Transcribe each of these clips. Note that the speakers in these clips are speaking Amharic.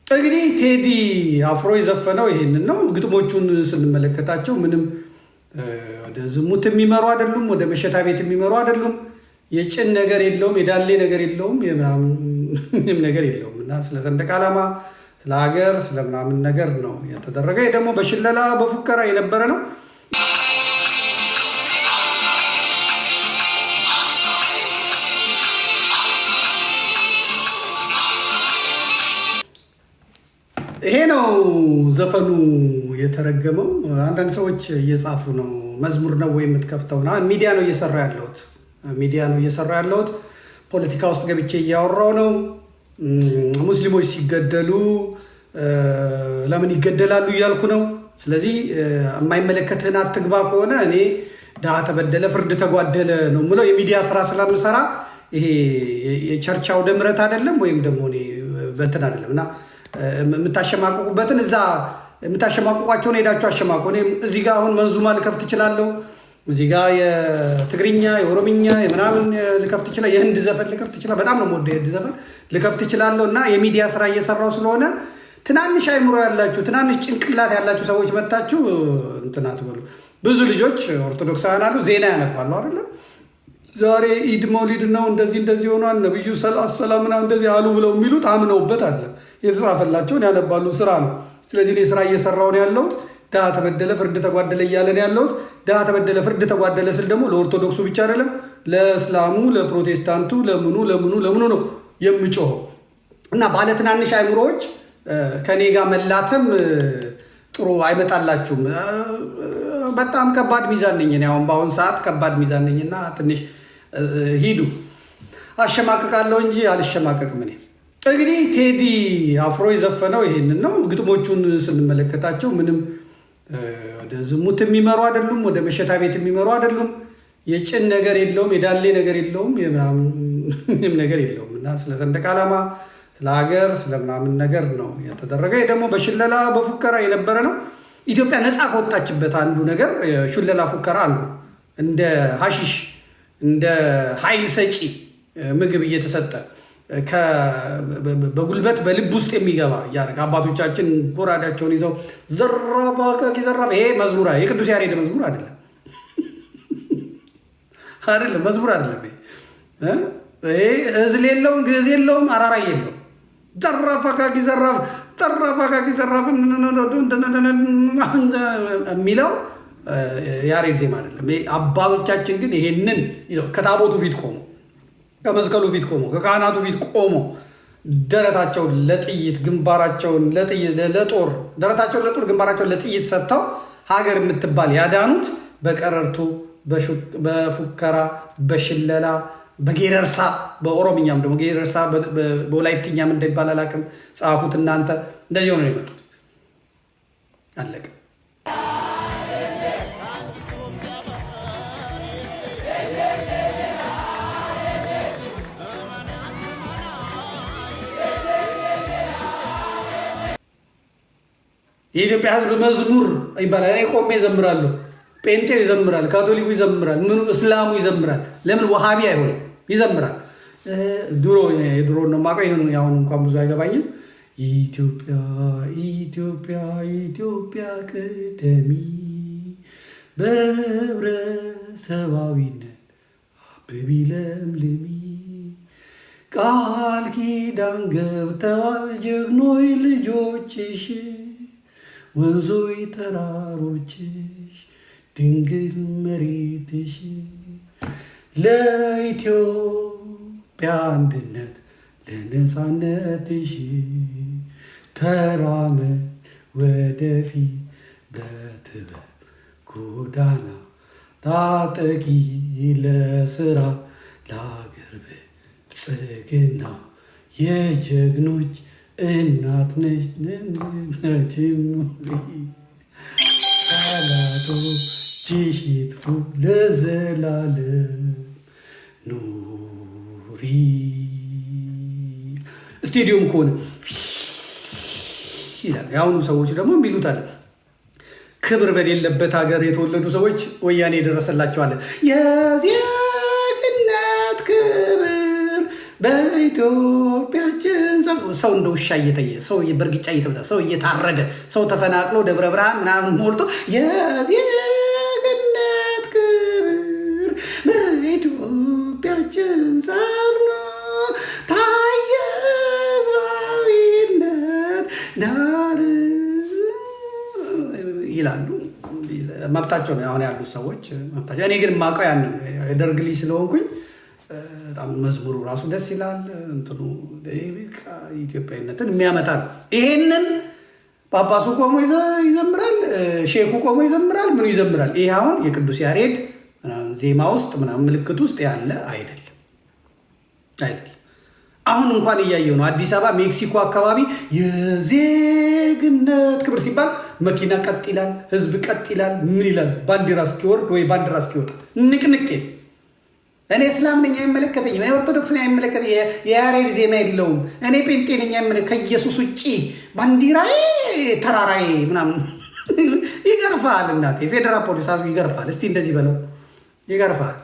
እንግዲህ ቴዲ አፍሮ የዘፈነው ይሄንን ነው። ግጥሞቹን ስንመለከታቸው ምንም ወደ ዝሙት የሚመሩ አይደሉም፣ ወደ መሸታ ቤት የሚመሩ አይደሉም። የጭን ነገር የለውም፣ የዳሌ ነገር የለውም፣ ምንም ነገር የለውም። እና ስለ ሰንደቅ ዓላማ፣ ስለ ሀገር፣ ስለ ምናምን ነገር ነው የተደረገ። ይሄ ደግሞ በሽለላ በፉከራ የነበረ ነው። ይሄ ነው ዘፈኑ የተረገመው። አንዳንድ ሰዎች እየጻፉ ነው መዝሙር ነው ወይ የምትከፍተው? ሚዲያ ነው እየሰራ ያለሁት። ፖለቲካ ውስጥ ገብቼ እያወራው ነው። ሙስሊሞች ሲገደሉ ለምን ይገደላሉ እያልኩ ነው። ስለዚህ የማይመለከትህን አትግባ ከሆነ እኔ ድሃ ተበደለ ፍርድ ተጓደለ ነው የምለው። የሚዲያ ስራ ስለምሰራ ይሄ የቸርች አውደ ምሕረት አይደለም ወይም ደግሞ እኔ በእንትን አይደለም እና የምታሸማቅቁበትን እዛ የምታሸማቅቋቸውን ሄዳችሁ አሸማቁ። እኔ እዚህ ጋር አሁን መንዙማ ልከፍት እችላለሁ። እዚህ ጋር የትግርኛ የኦሮምኛ የምናምን ልከፍት እችላለሁ። የህንድ ዘፈን ልከፍት እችላለሁ። በጣም ነው የምወደው የህንድ ዘፈን ልከፍት እችላለሁ። እና የሚዲያ ስራ እየሰራው ስለሆነ ትናንሽ አይምሮ ያላችሁ ትናንሽ ጭንቅላት ያላችሁ ሰዎች መታችሁ እንትን አትበሉ። ብዙ ልጆች ኦርቶዶክሳውያን አሉ፣ ዜና ያነባሉ አይደለም። ዛሬ ኢድ መውሊድ ነው እንደዚህ ሆኗል፣ ነብዩ ሰላም ምናምን እንደዚህ አሉ ብለው የሚሉት አምነውበት አለ የተጻፈላቸውን ያነባሉ። ስራ ነው። ስለዚህ እኔ ስራ እየሰራው ነው ያለሁት። ድሃ ተበደለ ፍርድ ተጓደለ እያለ ነው ያለሁት። ድሃ ተበደለ ፍርድ ተጓደለ ስል ደግሞ ለኦርቶዶክሱ ብቻ አይደለም፣ ለእስላሙ፣ ለፕሮቴስታንቱ፣ ለምኑ ነው የምጮኸው። እና ባለ ትናንሽ አይምሮዎች ከኔ ጋር መላተም ጥሩ አይመጣላችሁም። በጣም ከባድ ሚዛን ነኝ እኔ አሁን በአሁን ሰዓት ከባድ ሚዛን ነኝና ትንሽ ሂዱ። አሸማቀቃለሁ እንጂ አልሸማቀቅም እኔ። እንግዲህ ቴዲ አፍሮ የዘፈነው ይሄንን ነው። ግጥሞቹን ስንመለከታቸው ምንም ወደ ዝሙት የሚመሩ አይደሉም፣ ወደ መሸታ ቤት የሚመሩ አይደሉም። የጭን ነገር የለውም፣ የዳሌ ነገር የለውም፣ ምንም ነገር የለውም። እና ስለ ሰንደቅ ዓላማ፣ ስለ ሀገር፣ ስለ ምናምን ነገር ነው የተደረገ። ይሄ ደግሞ በሽለላ በፉከራ የነበረ ነው። ኢትዮጵያ ነፃ ከወጣችበት አንዱ ነገር ሽለላ ፉከራ አንዱ እንደ ሀሺሽ እንደ ኃይል ሰጪ ምግብ እየተሰጠ በጉልበት በልብ ውስጥ የሚገባ እያደረገ አባቶቻችን ጎራዳቸውን ይዘው ዘራፋ ከኪ ዘራፋ። ይሄ መዝሙር የቅዱስ ያሬድ መዝሙር አይደለም መዝሙር አይደለም። ይሄ እዝል የለውም፣ ግዕዝ የለውም፣ አራራይ የለውም። ዘራፋ ከኪ ዘራፍ ዘራፋ ከኪ ዘራፍ የሚለው ያሬድ ዜማ አይደለም። አባቶቻችን ግን ይሄንን ይዘው ከታቦቱ ፊት ቆሞ ከመስቀሉ ፊት ቆሞ ከካህናቱ ፊት ቆሞ ደረታቸውን ለጥይት ግንባራቸውን ለጦር ደረታቸውን ለጦር ግንባራቸውን ለጥይት ሰጥተው ሀገር የምትባል ያዳኑት በቀረርቱ በፉከራ በሽለላ በጌረርሳ በኦሮምኛም ደግሞ ጌረርሳ በወላይትኛም እንደሚባል አላውቅም። ጻፉት እናንተ። እንደዚህ ሆነው የመጡት አለቀ። የኢትዮጵያ ሕዝብ መዝሙር ይባላል። እኔ ቆሜ ይዘምራለሁ። ጴንጤው ይዘምራል፣ ካቶሊኩ ይዘምራል፣ ምኑ እስላሙ ይዘምራል። ለምን ወሃቢ አይሆንም? ይዘምራል። የድሮ ነው የማውቀው። ይሁን ያሁን እንኳን ብዙ አይገባኝም። ኢትዮጵያ ኢትዮጵያ ኢትዮጵያ ቅደሚ በህብረተሰባዊነት አብቢ ለምልሚ ቃል ኪዳን ገብተዋል ጀግኖይ ልጆችሽ ወንዞይ ተራሮችሽ ድንግል መሬትሽ ለኢትዮጵያ አንድነት ለነፃነትሽ ተራመድ ወደፊት በጥበብ ጎዳና ታጠቂ ለስራ ለሀገር ብልጽግና የጀግኖች እናት ነች ጠላቶችሽ ይጥፉ ለዘላለም ኑሪ። ስቴዲየም ከሆነ ይላል። የአሁኑ ሰዎች ደግሞ የሚሉት አለ ክብር በሌለበት ሀገር የተወለዱ ሰዎች ወያኔ የደረሰላቸዋለን። የዜግነት ክብር በኢትዮጵያችን ሰው እንደ ውሻ እየተየ ሰው በእርግጫ እየተበታ ሰው እየታረደ ሰው ተፈናቅሎ ደብረ ብርሃን ምናምን ሞልቶ የዜግነት ክብር በኢትዮጵያችን ሰፍኖ ታየ ሕዝባዊነት ዳር ይላሉ። መብታቸው ነው አሁን ያሉት ሰዎች መብታቸው። እኔ ግን የማውቀው ያንን የደርግ ልጅ ስለሆንኩኝ በጣም መዝሙሩ ራሱ ደስ ይላል። እንትኑ ኢትዮጵያዊነትን የሚያመጣ ነው። ይሄንን ጳጳሱ ቆሞ ይዘምራል፣ ሼኩ ቆሞ ይዘምራል፣ ምኑ ይዘምራል። ይሄ አሁን የቅዱስ ያሬድ ዜማ ውስጥ ምናምን ምልክት ውስጥ ያለ አይደለም። አሁን እንኳን እያየው ነው። አዲስ አበባ ሜክሲኮ አካባቢ የዜግነት ክብር ሲባል መኪና ቀጥ ይላል፣ ህዝብ ቀጥ ይላል። ምን ይላል? ባንዲራ እስኪወርድ ወይ ባንዲራ እስኪወጣ ንቅንቅ። እኔ እስላም ነኝ አይመለከተኝም። እኔ ኦርቶዶክስ ነኝ አይመለከተኝ። የያሬድ ዜማ የለውም። እኔ ጴንጤ ነኝ ከኢየሱስ ውጭ ባንዲራዬ ተራራዬ ምናምን ይገርፋል። እናቴ የፌዴራል ፖሊስ ይገርፋል። እስቲ እንደዚህ በለው ይገርፋል።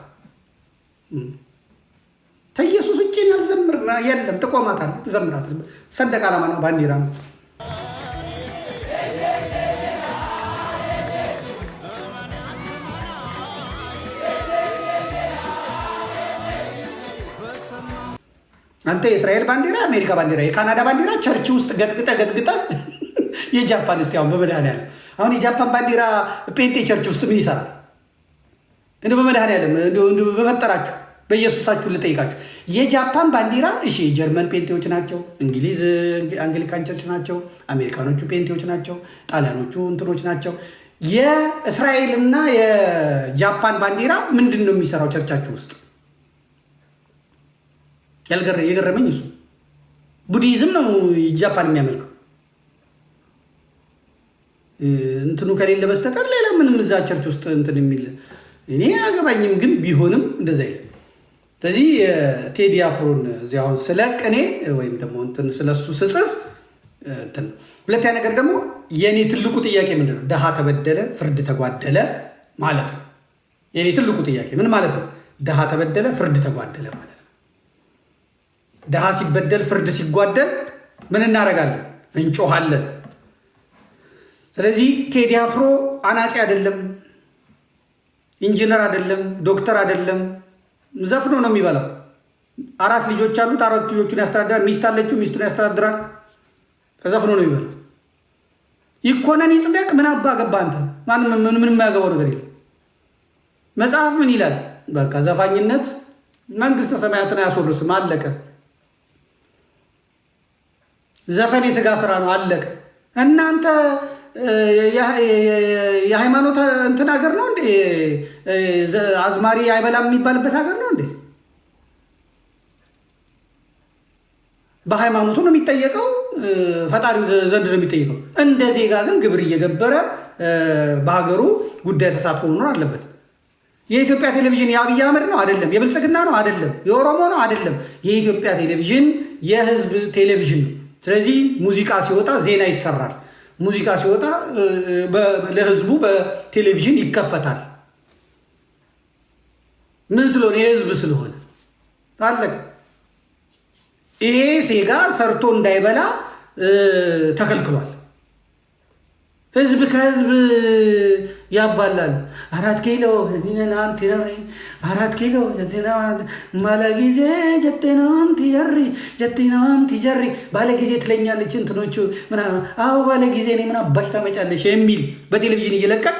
ከኢየሱስ ውጭ ያልዘምር የለም። ትቆማታለህ፣ ትዘምራለህ። ሰንደቅ ዓላማ ነው፣ ባንዲራ ነው። አንተ የእስራኤል ባንዲራ፣ የአሜሪካ ባንዲራ፣ የካናዳ ባንዲራ ቸርች ውስጥ ገጥግጠ የጃፓን እስቲ አሁን በመድኃኒዓለም አሁን የጃፓን ባንዲራ ጴንጤ ቸርች ውስጥ ምን ይሰራል? እንደ በመድኃኒዓለም በፈጠራችሁ በኢየሱሳችሁ ልጠይቃችሁ። የጃፓን ባንዲራ እሺ፣ ጀርመን ጴንጤዎች ናቸው፣ እንግሊዝ አንግሊካን ቸርች ናቸው፣ አሜሪካኖቹ ጴንጤዎች ናቸው፣ ጣሊያኖቹ እንትኖች ናቸው። የእስራኤልና የጃፓን ባንዲራ ምንድን ነው የሚሰራው ቸርቻችሁ ውስጥ? የገረመኝ እሱ ቡዲዝም ነው ጃፓን የሚያመልከው እንትኑ ከሌለ በስተቀር ሌላ ምንም እዛ ቸርች ውስጥ እንትን የሚል እኔ አገባኝም። ግን ቢሆንም እንደዛ ይል። ስለዚህ ቴዲ አፍሮን እዚህ አሁን ስለቅ እኔ ወይም ደግሞ እንትን ስለሱ ስጽፍ እንትን ሁለተኛ ነገር ደግሞ የኔ ትልቁ ጥያቄ ምንድን ነው? ድሃ ተበደለ ፍርድ ተጓደለ ማለት ነው። የኔ ትልቁ ጥያቄ ምን ማለት ነው? ድሃ ተበደለ ፍርድ ተጓደለ ማለት ነው። ድሃ ሲበደል ፍርድ ሲጓደል ምን እናደርጋለን? እንጮሃለን። ስለዚህ ቴዲ አፍሮ አናጺ አይደለም፣ ኢንጂነር አይደለም፣ ዶክተር አይደለም። ዘፍኖ ነው የሚበላው። 4 ልጆች አሉት። 4 ልጆቹን ያስተዳድራል። ሚስት አለችው፣ ሚስቱን ያስተዳድራል። ከዘፍኖ ነው የሚበላው። ይኮነን ይጽደቅ ምን አባ ገባ አንተ? ማንም ምን የሚያገባው ነገር የለም። መጽሐፍ ምን ይላል? በቃ ዘፋኝነት መንግስተ ሰማያትን አያስወርስም። አለቀ። ዘፈን የስጋ ስራ ነው። አለቀ። እናንተ የሃይማኖት እንትን ሀገር ነው እንዴ? አዝማሪ አይበላም የሚባልበት ሀገር ነው እንዴ? በሃይማኖቱ ነው የሚጠየቀው፣ ፈጣሪ ዘንድ ነው የሚጠየቀው። እንደ ዜጋ ግን ግብር እየገበረ በሀገሩ ጉዳይ ተሳትፎ መኖር አለበት። የኢትዮጵያ ቴሌቪዥን የአብይ አህመድ ነው አይደለም? የብልጽግና ነው አይደለም? የኦሮሞ ነው አይደለም? የኢትዮጵያ ቴሌቪዥን የህዝብ ቴሌቪዥን ነው። ስለዚህ ሙዚቃ ሲወጣ ዜና ይሰራል። ሙዚቃ ሲወጣ ለህዝቡ በቴሌቪዥን ይከፈታል። ምን ስለሆነ? የህዝብ ስለሆነ ታለቀ። ይሄ ዜጋ ሰርቶ እንዳይበላ ተከልክሏል። ህዝብ ከህዝብ ያባላል። 4 ኪሎ 4 ኪሎ ባለጊዜ ጀቴናንቲ ጀሪ ባለጊዜ ትለኛለች እንትኖቹ ምናምን። አዎ ባለጊዜ እኔ ምን አባሽ ታመጫለሽ የሚል በቴሌቪዥን እየለቀቅ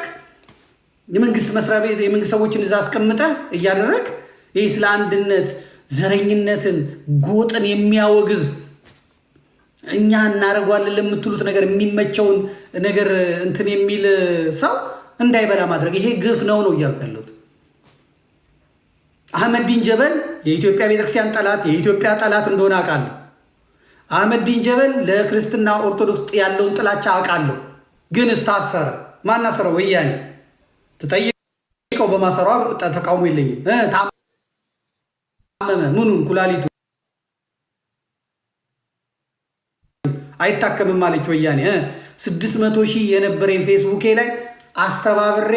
የመንግስት መስሪያ ቤት የመንግስት ሰዎችን እዛ አስቀምጠህ እያደረግ ይህ ስለ አንድነት ዘረኝነትን ጎጥን የሚያወግዝ እኛ እናደርገዋለን ለምትሉት ነገር የሚመቸውን ነገር እንትን የሚል ሰው እንዳይበላ ማድረግ ይሄ ግፍ ነው እያልኩ ያለሁት። አህመዲን ጀበል የኢትዮጵያ ቤተክርስቲያን ጠላት የኢትዮጵያ ጠላት እንደሆነ አውቃለሁ። አህመዲን ጀበል ለክርስትና ኦርቶዶክስ ያለውን ጥላቻ አውቃለሁ። ግን እስታሰረ ማን አሰረው? ወያኔ ተጠይቀው በማሰሯ ተቃውሞ የለኝም። ታመመ ምኑን ኩላሊቱ አይታከምም ማለች ወያኔ። 600,000 የነበረኝ ፌስቡኬ ላይ አስተባብሬ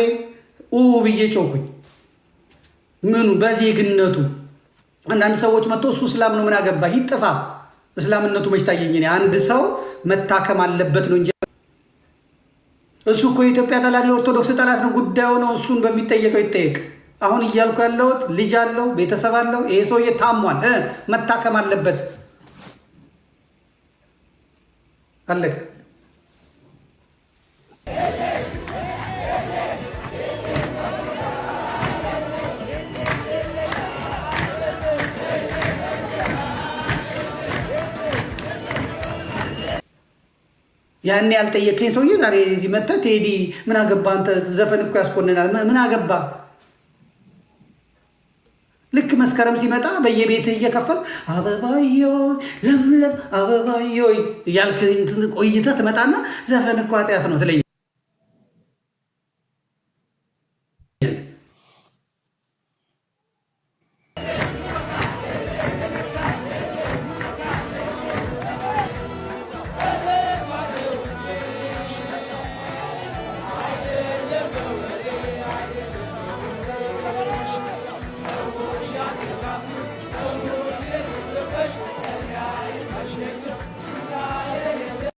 ብዬ ጮኩኝ። ምኑ በዜግነቱ አንዳንድ ሰዎች መጥቶ እሱ እስላም ነው ምን አገባ ይጥፋ እስላምነቱ መች ታየኝ እኔ አንድ ሰው መታከም አለበት ነው እንጂ እሱ እኮ የኢትዮጵያ ጠላት የኦርቶዶክስ ጠላት ነው ጉዳዩ ነው እሱን በሚጠየቀው ይጠየቅ አሁን እያልኩ ያለሁት ልጅ አለው ቤተሰብ አለው ይሄ ሰውዬ ታሟል መታከም አለበት አለቀ ያኔ ያልጠየቀኝ ሰውዬ ዛሬ እዚህ መጥተህ ቴዲ ምን አገባ አንተ ዘፈን እኮ ያስኮንናል ምን አገባ ልክ መስከረም ሲመጣ በየቤትህ እየከፈል አበባዮ ለምለም አበባዮ ያልክ ቆይተህ ትመጣና ዘፈን እኮ ኃጢአት ነው ትለኝ